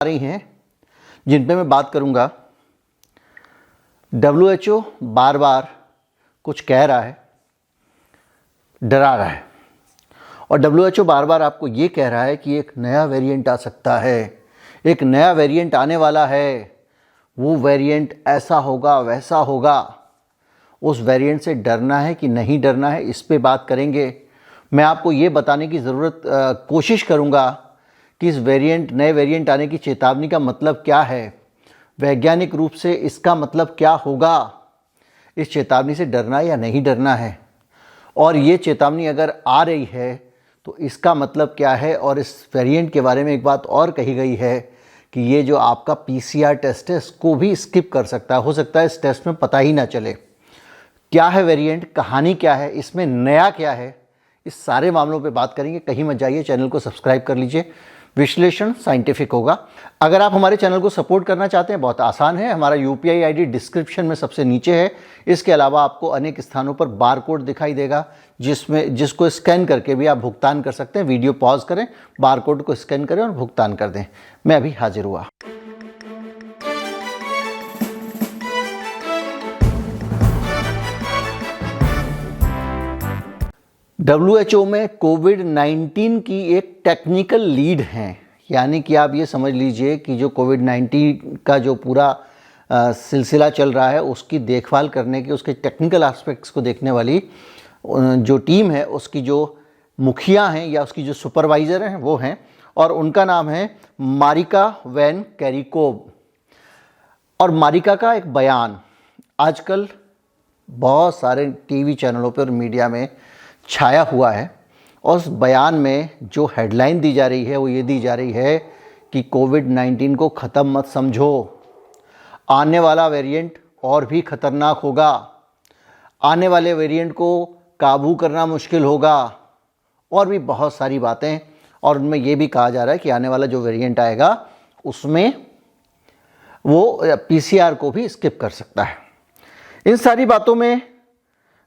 आ रही हैं जिन पे मैं बात करूंगा। WHO बार बार कुछ कह रहा है, डरा रहा है, और WHO बार बार आपको ये कह रहा है कि एक नया वेरिएंट आ सकता है, एक नया वेरिएंट आने वाला है, वो वेरिएंट ऐसा होगा वैसा होगा। उस वेरिएंट से डरना है कि नहीं डरना है, इस पे बात करेंगे। मैं आपको ये बताने की कोशिश करूँगा कि इस नए वेरिएंट आने की चेतावनी का मतलब क्या है, वैज्ञानिक रूप से इसका मतलब क्या होगा, इस चेतावनी से डरना या नहीं डरना है, और ये चेतावनी अगर आ रही है तो इसका मतलब क्या है। और इस वेरिएंट के बारे में एक बात और कही गई है कि ये जो आपका PCR टेस्ट है इसको भी स्किप कर सकता है। हो सकता है इस टेस्ट में पता ही ना चले क्या है वेरिएंट, कहानी क्या है, इसमें नया क्या है। इस सारे मामलों पे बात करेंगे। कहीं मत जाइए, चैनल को सब्सक्राइब कर लीजिए। विश्लेषण साइंटिफिक होगा। अगर आप हमारे चैनल को सपोर्ट करना चाहते हैं, बहुत आसान है। हमारा UPI ID डिस्क्रिप्शन में सबसे नीचे है। इसके अलावा आपको अनेक स्थानों पर बार कोड दिखाई देगा जिसको स्कैन करके भी आप भुगतान कर सकते हैं। वीडियो पॉज करें, बार कोड को स्कैन करें और भुगतान कर दें। मैं अभी हाजिर हुआ। WHO में कोविड-19 की एक टेक्निकल लीड हैं, यानी कि आप ये समझ लीजिए कि जो कोविड-19 का जो पूरा सिलसिला चल रहा है उसकी देखभाल करने की, उसके टेक्निकल एस्पेक्ट्स को देखने वाली जो टीम है, उसकी जो मुखिया हैं या उसकी जो सुपरवाइज़र हैं वो हैं, और उनका नाम है मारिका वैन केरिकोव। और मारिका का एक बयान आजकल बहुत सारे टीवी चैनलों पर और मीडिया में छाया हुआ है, और उस बयान में जो हेडलाइन दी जा रही है वो ये दी जा रही है कि कोविड-19 को ख़त्म मत समझो, आने वाला वेरिएंट और भी ख़तरनाक होगा, आने वाले वेरिएंट को काबू करना मुश्किल होगा, और भी बहुत सारी बातें। और उनमें ये भी कहा जा रहा है कि आने वाला जो वेरिएंट आएगा उसमें वो PCR को भी स्किप कर सकता है। इन सारी बातों में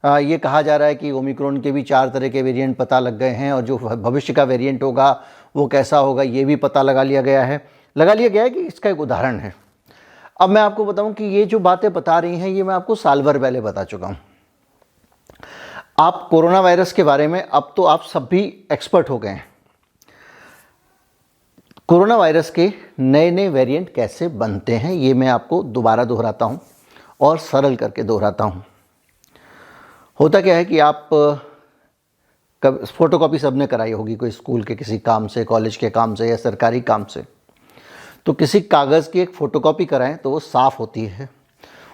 ये कहा जा रहा है कि ओमिक्रॉन के भी 4 तरह के वेरिएंट पता लग गए हैं, और जो भविष्य का वेरिएंट होगा वो कैसा होगा ये भी पता लगा लिया गया है कि इसका एक उदाहरण है। अब मैं आपको बताऊं कि ये जो बातें बता रही हैं ये मैं आपको साल भर पहले बता चुका हूं। आप कोरोना वायरस के बारे में अब तो आप सब भी एक्सपर्ट हो गए हैं। कोरोना वायरस के नए नए वेरिएंट कैसे बनते हैं ये मैं आपको दोबारा दोहराता हूँ और सरल करके दोहराता हूँ। होता क्या है कि आप फोटोकॉपी सबने कराई होगी, कोई स्कूल के किसी काम से, कॉलेज के काम से या सरकारी काम से। तो किसी कागज़ की एक फ़ोटोकॉपी कराएं तो वो साफ़ होती है,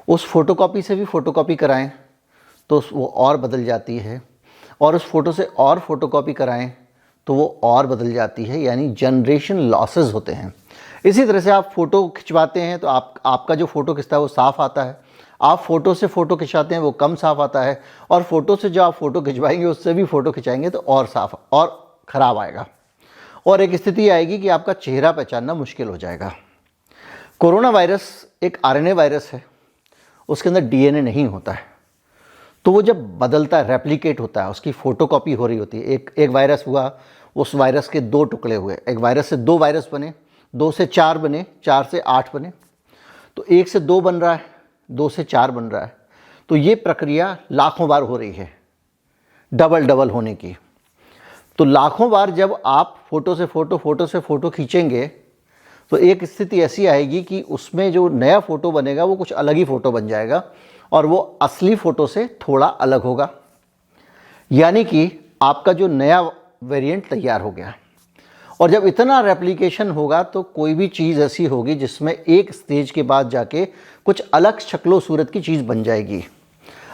उस फोटोकॉपी से भी फ़ोटोकॉपी कराएं तो वो और बदल जाती है, और उस फ़ोटो से और फ़ोटोकॉपी कराएं तो वो और बदल जाती है, यानी जनरेशन लॉसेस होते हैं। इसी तरह से आप फ़ोटो खिंचवाते हैं तो आपका जो फ़ोटो खिंचता है वो साफ़ आता है, आप फ़ोटो से फ़ोटो खिंचाते हैं वो कम साफ़ आता है, और फ़ोटो से जो आप फ़ोटो खिंचवाएंगे उससे भी फ़ोटो खिंचाएंगे तो और साफ़ और ख़राब आएगा, और एक स्थिति आएगी कि आपका चेहरा पहचानना मुश्किल हो जाएगा। कोरोना वायरस एक RNA वायरस है, उसके अंदर DNA नहीं होता है, तो वो जब बदलता है, रेप्लिकेट होता है, उसकी फ़ोटोकॉपी हो रही होती है। एक वायरस हुआ, उस वायरस के 2 टुकड़े हुए, एक वायरस से 2 वायरस बने, 2 से 4 बने, 4 से 8 बने, तो 1 से 2 बन रहा है, 2 से 4 बन रहा है। तो ये प्रक्रिया लाखों बार हो रही है, डबल होने की। तो लाखों बार जब आप फ़ोटो से फ़ोटो खींचेंगे तो एक स्थिति ऐसी आएगी कि उसमें जो नया फ़ोटो बनेगा वो कुछ अलग ही फ़ोटो बन जाएगा, और वो असली फ़ोटो से थोड़ा अलग होगा, यानी कि आपका जो नया वेरिएंट तैयार हो गया। और जब इतना रेप्लिकेशन होगा तो कोई भी चीज़ ऐसी होगी जिसमें एक स्टेज के बाद जाके कुछ अलग शक्लो सूरत की चीज़ बन जाएगी।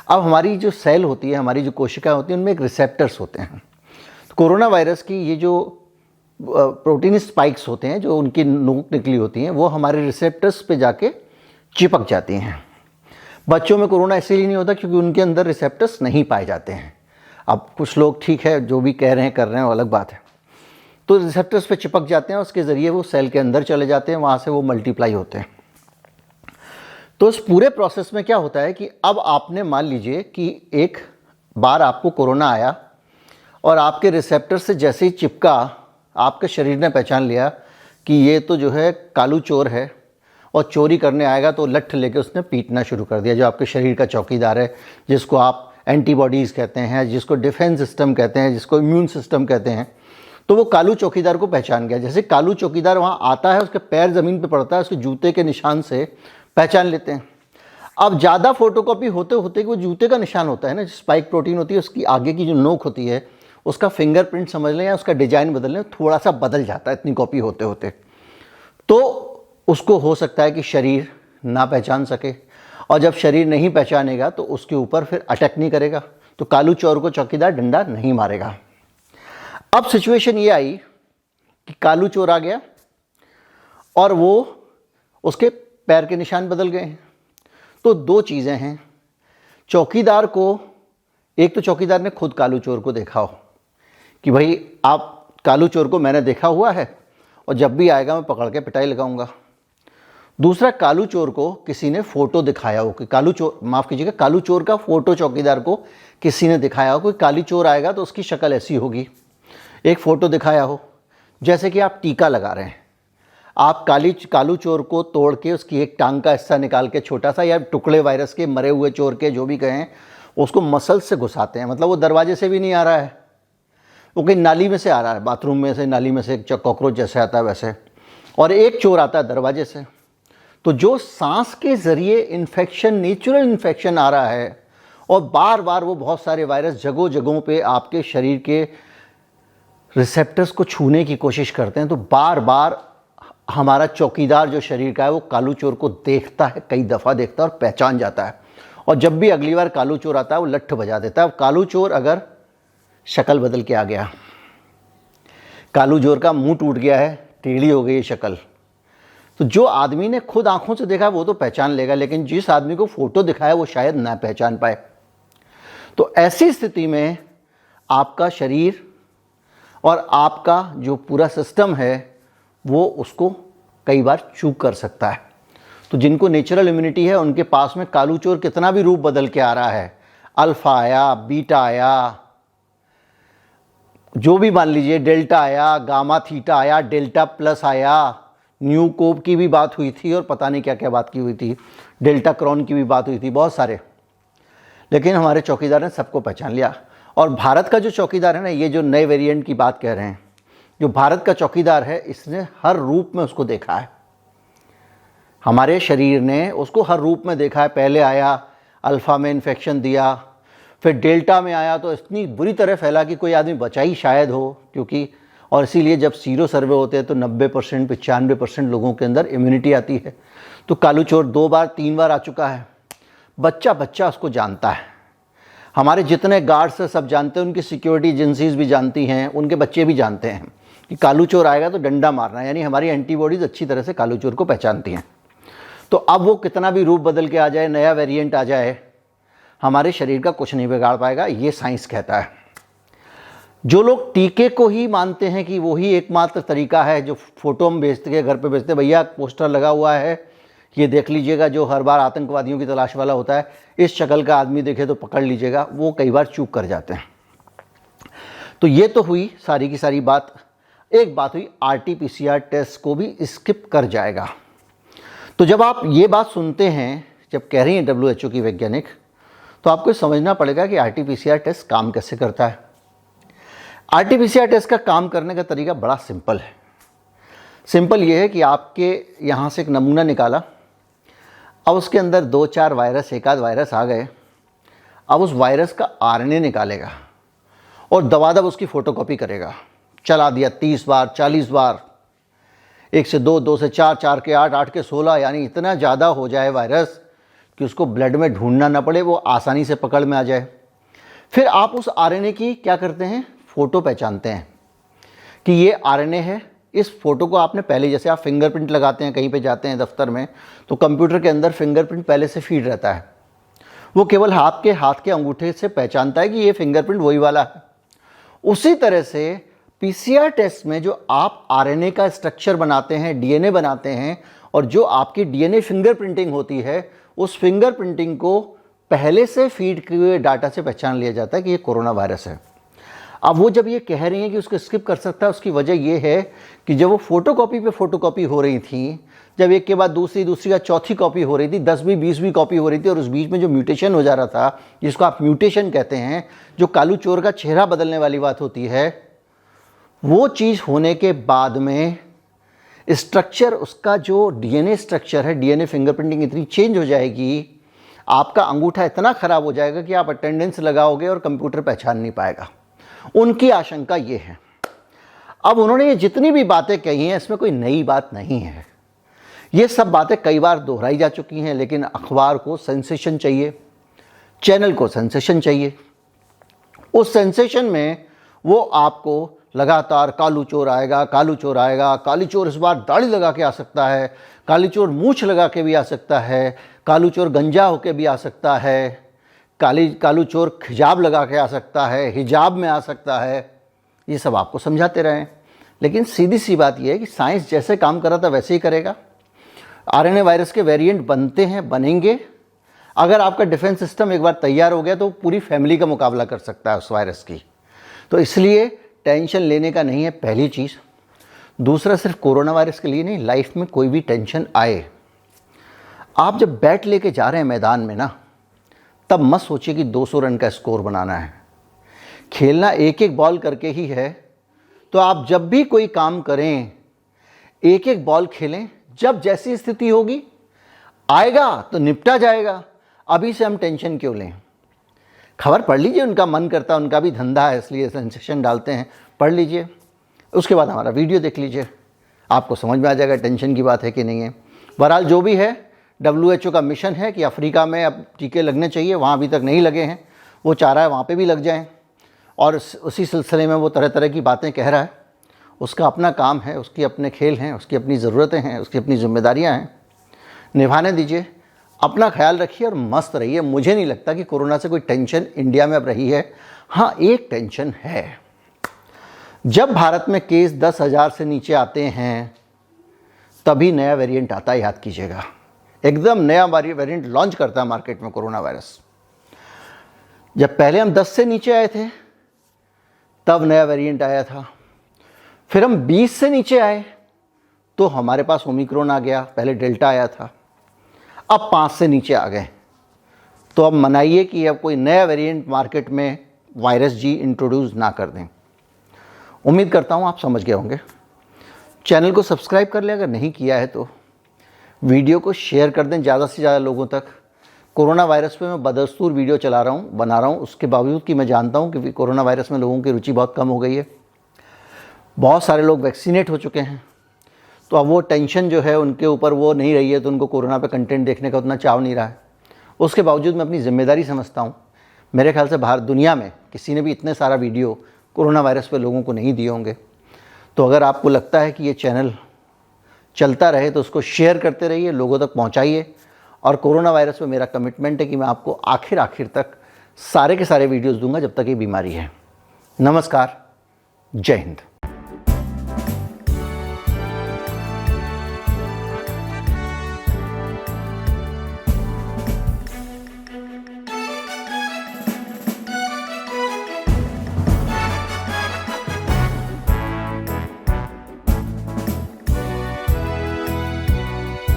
अब हमारी जो सेल होती है, हमारी जो कोशिकाएं होती हैं, उनमें एक रिसेप्टर्स होते हैं। तो कोरोना वायरस की ये जो प्रोटीन स्पाइक्स होते हैं, जो उनकी नोक निकली होती हैं, वो हमारे रिसेप्टर्स पे जाके चिपक जाती हैं। बच्चों में कोरोना इसीलिए नहीं होता क्योंकि उनके अंदर रिसेप्टर्स नहीं पाए जाते हैं। अब कुछ लोग ठीक है जो भी कह रहे हैं कर रहे हैं वो अलग बात है। तो रिसेप्टर्स पे चिपक जाते हैं, उसके ज़रिए वो सेल के अंदर चले जाते हैं, वहाँ से वो मल्टीप्लाई होते हैं। तो इस पूरे प्रोसेस में क्या होता है कि अब आपने मान लीजिए कि एक बार आपको कोरोना आया और आपके रिसेप्टर से जैसे ही चिपका, आपके शरीर ने पहचान लिया कि ये तो जो है कालू चोर है और चोरी करने आएगा, तो लठ लेके उसने पीटना शुरू कर दिया। जो आपके शरीर का चौकीदार है, जिसको आप एंटीबॉडीज़ कहते हैं, जिसको डिफेंस सिस्टम कहते हैं, जिसको इम्यून सिस्टम कहते हैं, तो वो कालू चौकीदार को पहचान गया। जैसे कालू चौकीदार वहाँ आता है, उसके पैर ज़मीन पे पड़ता है, उसके जूते के निशान से पहचान लेते हैं। अब ज़्यादा फोटोकॉपी होते होते कि वो जूते का निशान होता है ना, स्पाइक प्रोटीन होती है, उसकी आगे की जो नोक होती है, उसका फिंगरप्रिंट समझ लें या उसका डिजाइन बदल लें, थोड़ा सा बदल जाता है इतनी कॉपी होते होते। तो उसको हो सकता है कि शरीर ना पहचान सके, और जब शरीर नहीं पहचानेगा तो उसके ऊपर फिर अटैक नहीं करेगा, तो कालू चोर को चौकीदार डंडा नहीं मारेगा। अब सिचुएशन ये आई कि कालू चोर आ गया और वो उसके पैर के निशान बदल गए। तो दो चीज़ें हैं, चौकीदार को, एक तो चौकीदार ने खुद कालू चोर को देखा हो कि भाई आप कालू चोर को मैंने देखा हुआ है और जब भी आएगा मैं पकड़ के पिटाई लगाऊंगा। दूसरा, कालू चोर को किसी ने फ़ोटो दिखाया हो कि कालू चोर, माफ़ कीजिएगा, कालू चोर का फ़ोटो चौकीदार को किसी ने दिखाया हो, कोई काली चोर आएगा तो उसकी शक्ल ऐसी होगी, एक फ़ोटो दिखाया हो। जैसे कि आप टीका लगा रहे हैं, आप कालू चोर को तोड़ के उसकी एक टांग का हिस्सा निकाल के, छोटा सा, या टुकड़े वायरस के, मरे हुए चोर के, जो भी कहें, उसको मसल से घुसाते हैं। मतलब वो दरवाजे से भी नहीं आ रहा है, वो कहीं नाली में से आ रहा है, बाथरूम में से, नाली में से कॉकरोच जैसे आता है वैसे, और एक चोर आता है दरवाजे से। तो जो सांस के ज़रिए इन्फेक्शन, नेचुरल इन्फेक्शन आ रहा है, और बार बार वो बहुत सारे वायरस जगहों जगहों पे आपके शरीर के रिसेप्टर्स को छूने की कोशिश करते हैं, तो बार बार हमारा चौकीदार जो शरीर का है वो कालू चोर को देखता है, कई दफ़ा देखता है और पहचान जाता है। और जब भी अगली बार कालू चोर आता है वो लठ बजा देता है। कालू चोर अगर शक्ल बदल के आ गया, कालू चोर का मुंह टूट गया है, टेढ़ी हो गई शक्ल, तो जो आदमी ने खुद आंखों से देखा वो तो पहचान लेगा, लेकिन जिस आदमी को फोटो दिखाया वो शायद ना पहचान पाए। तो ऐसी स्थिति में आपका शरीर और आपका जो पूरा सिस्टम है वो उसको कई बार चूक कर सकता है। तो जिनको नेचुरल इम्यूनिटी है उनके पास में कालू चोर कितना भी रूप बदल के आ रहा है, अल्फा आया, बीटा आया, जो भी मान लीजिए, डेल्टा आया, गामा थीटा आया, डेल्टा प्लस आया, न्यू कोव की भी बात हुई थी और पता नहीं क्या क्या बात की हुई थी, डेल्टा क्रॉन की भी बात हुई थी, बहुत सारे, लेकिन हमारे चौकीदार ने सबको पहचान लिया। और भारत का जो चौकीदार है ना, ये जो नए वेरिएंट की बात कह रहे हैं, जो भारत का चौकीदार है, इसने हर रूप में उसको देखा है। हमारे शरीर ने उसको हर रूप में देखा है। पहले आया, अल्फ़ा में इन्फेक्शन दिया, फिर डेल्टा में आया तो इतनी बुरी तरह फैला कि कोई आदमी बचा ही शायद हो, क्योंकि, और इसीलिए जब सीरो सर्वे होते हैं तो 90%, 95% लोगों के अंदर इम्यूनिटी आती है। तो कालू चोर 2 बार 3 बार आ चुका है, बच्चा बच्चा उसको जानता है। हमारे जितने गार्ड्स हैं सब जानते हैं, उनकी सिक्योरिटी एजेंसीज भी जानती हैं, उनके बच्चे भी जानते हैं कि कालू चोर आएगा तो डंडा मारना है। यानी हमारी एंटीबॉडीज़ अच्छी तरह से कालू चोर को पहचानती हैं। तो अब वो कितना भी रूप बदल के आ जाए, नया वेरिएंट आ जाए, हमारे शरीर का कुछ नहीं बिगाड़ पाएगा, ये साइंस कहता है। जो लोग टीके को ही मानते हैं कि वही एकमात्र तरीका है, जो फोटो हम बेचते हैं, घर पे बेचते हैं, भैया पोस्टर लगा हुआ है, ये देख लीजिएगा, जो हर बार आतंकवादियों की तलाश वाला होता है, इस शक्ल का आदमी देखे तो पकड़ लीजिएगा, वो कई बार चूक कर जाते हैं। तो ये तो हुई सारी की सारी बात। एक बात हुई, RT-PCR टेस्ट को भी स्किप कर जाएगा। तो जब आप ये बात सुनते हैं, जब कह रही हैं WHO की वैज्ञानिक, तो आपको समझना पड़ेगा कि RT-PCR टेस्ट काम कैसे करता है। RT-PCR टेस्ट का काम करने का तरीका बड़ा सिंपल है। सिंपल ये है कि आपके यहाँ से एक नमूना निकाला, अब उसके अंदर 2-4 वायरस, एक आध वायरस आ गए, अब उस वायरस का RNA निकालेगा और दबादब उसकी फ़ोटोकॉपी करेगा। चला दिया 30 बार, 40 बार, 1 से 2, 2 से 4, 4 के 8, 8 के 16, यानी इतना ज़्यादा हो जाए वायरस कि उसको ब्लड में ढूंढना ना पड़े, वो आसानी से पकड़ में आ जाए। फिर आप उस RNA की क्या करते हैं, फ़ोटो पहचानते हैं कि ये RNA है। इस फ़ोटो को आपने पहले, जैसे आप फिंगरप्रिंट लगाते हैं, कहीं पे जाते हैं दफ्तर में, तो कंप्यूटर के अंदर फिंगरप्रिंट पहले से फीड रहता है, वो केवल हाथ के अंगूठे से पहचानता है कि ये फिंगरप्रिंट वही वाला है। उसी तरह से PCR टेस्ट में जो आप RNA का स्ट्रक्चर बनाते हैं, DNA बनाते हैं, और जो आपकी DNA फिंगरप्रिंटिंग होती है, उस फिंगरप्रिंटिंग को पहले से फीड किए हुए डाटा से पहचान लिया जाता है कि ये कोरोना वायरस है। अब वो जब ये कह रही हैं कि उसको स्किप कर सकता है, उसकी वजह ये है कि जब वो फोटोकॉपी पे फोटोकॉपी हो रही थी, जब एक के बाद दूसरी, दूसरी का चौथी कॉपी हो रही थी, 10वीं 20वीं कॉपी हो रही थी, और उस बीच में जो म्यूटेशन हो जा रहा था, जिसको आप म्यूटेशन कहते हैं, जो कालू चोर का चेहरा बदलने वाली बात होती है, वो चीज़ होने के बाद में स्ट्रक्चर, उसका जो डीएनए स्ट्रक्चर है, डीएनए फिंगरप्रिंटिंग इतनी चेंज हो जाएगी, आपका अंगूठा इतना ख़राब हो जाएगा कि आप अटेंडेंस लगाओगे और कंप्यूटर पहचान नहीं पाएगा। उनकी आशंका ये है। अब उन्होंने ये जितनी भी बातें कही हैं, इसमें कोई नई बात नहीं है। ये सब बातें कई बार दोहराई जा चुकी हैं, लेकिन अखबार को सेंसेशन चाहिए, चैनल को सेंसेशन चाहिए। उस सेंसेशन में वो आपको लगातार कालू चोर आएगा, कालू चोर आएगा, काली चोर इस बार दाढ़ी लगा के आ सकता है, काली चोर मूछ लगा के भी आ सकता है, कालू चोर गंजा होके भी आ सकता है, कालू चोर हिजाब लगा के आ सकता है, हिजाब में आ सकता है, ये सब आपको समझाते रहें। लेकिन सीधी सी बात यह है कि साइंस जैसे काम कर रहा था वैसे ही करेगा। आरएनए वायरस के वेरिएंट बनते हैं, बनेंगे। अगर आपका डिफेंस सिस्टम एक बार तैयार हो गया तो पूरी फैमिली का मुकाबला कर सकता है उस वायरस की। तो इसलिए टेंशन लेने का नहीं है, पहली चीज़। दूसरा, सिर्फ कोरोना वायरस के लिए नहीं, लाइफ में कोई भी टेंशन आए, आप जब बैट लेके जा रहे हैं मैदान में ना, तब मत सोचिए कि 200 रन का स्कोर बनाना है। खेलना एक एक बॉल करके ही है। तो आप जब भी कोई काम करें, एक एक बॉल खेलें। जब जैसी स्थिति होगी, आएगा तो निपटा जाएगा। अभी से हम टेंशन क्यों लें? खबर पढ़ लीजिए, उनका मन करता है, उनका भी धंधा है, इसलिए सेंसेशन डालते हैं, पढ़ लीजिए। उसके बाद हमारा वीडियो देख लीजिए, आपको समझ में आ जाएगा टेंशन की बात है कि नहीं है। बहरहाल जो भी है, WHO का मिशन है कि अफ्रीका में अब टीके लगने चाहिए, वहाँ अभी तक नहीं लगे हैं। वो चाह रहा है वहाँ पे भी लग जाएं, और उसी सिलसिले में वो तरह तरह की बातें कह रहा है। उसका अपना काम है, उसकी अपने खेल हैं, उसकी अपनी ज़रूरतें हैं, उसकी अपनी जिम्मेदारियाँ हैं, निभाने दीजिए। अपना ख्याल रखिए और मस्त रहिए। मुझे नहीं लगता कि कोरोना से कोई टेंशन इंडिया में अब रही है। हाँ, एक टेंशन है, जब भारत में केस 10,000 से नीचे आते हैं तभी नया वेरिएंट आता है, याद कीजिएगा। एकदम नया वेरिएंट लॉन्च करता है मार्केट में कोरोना वायरस। जब पहले हम 10 से नीचे आए थे तब नया वेरिएंट आया था, फिर हम 20 से नीचे आए तो हमारे पास ओमिक्रॉन आ गया, पहले डेल्टा आया था, अब 5 से नीचे आ गए। तो अब मनाइए कि अब कोई नया वेरिएंट मार्केट में वायरस जी इंट्रोड्यूस ना कर दें। उम्मीद करता हूँ आप समझ गए होंगे। चैनल को सब्सक्राइब कर लें अगर नहीं किया है तो, वीडियो को शेयर कर दें ज़्यादा से ज़्यादा लोगों तक। कोरोना वायरस पे मैं बदस्तूर वीडियो बना रहा हूँ, उसके बावजूद कि मैं जानता हूँ कि कोरोना वायरस में लोगों की रुचि बहुत कम हो गई है। बहुत सारे लोग वैक्सीनेट हो चुके हैं, तो अब वो टेंशन जो है उनके ऊपर वो नहीं रही है, तो उनको कोरोना पे कंटेंट देखने का उतना चाव नहीं रहा है। उसके बावजूद मैं अपनी जिम्मेदारी समझता हूँ। मेरे ख्याल से बाहर दुनिया में किसी ने भी इतने सारा वीडियो कोरोना वायरस पे लोगों को नहीं दिए होंगे। तो अगर आपको लगता है कि ये चैनल चलता रहे तो उसको शेयर करते रहिए, लोगों तक पहुँचाइए। और कोरोना वायरस पे मेरा कमिटमेंट है कि मैं आपको आखिर तक सारे के सारे वीडियोज़ दूंगा जब तक ये बीमारी है। नमस्कार, जय हिंद।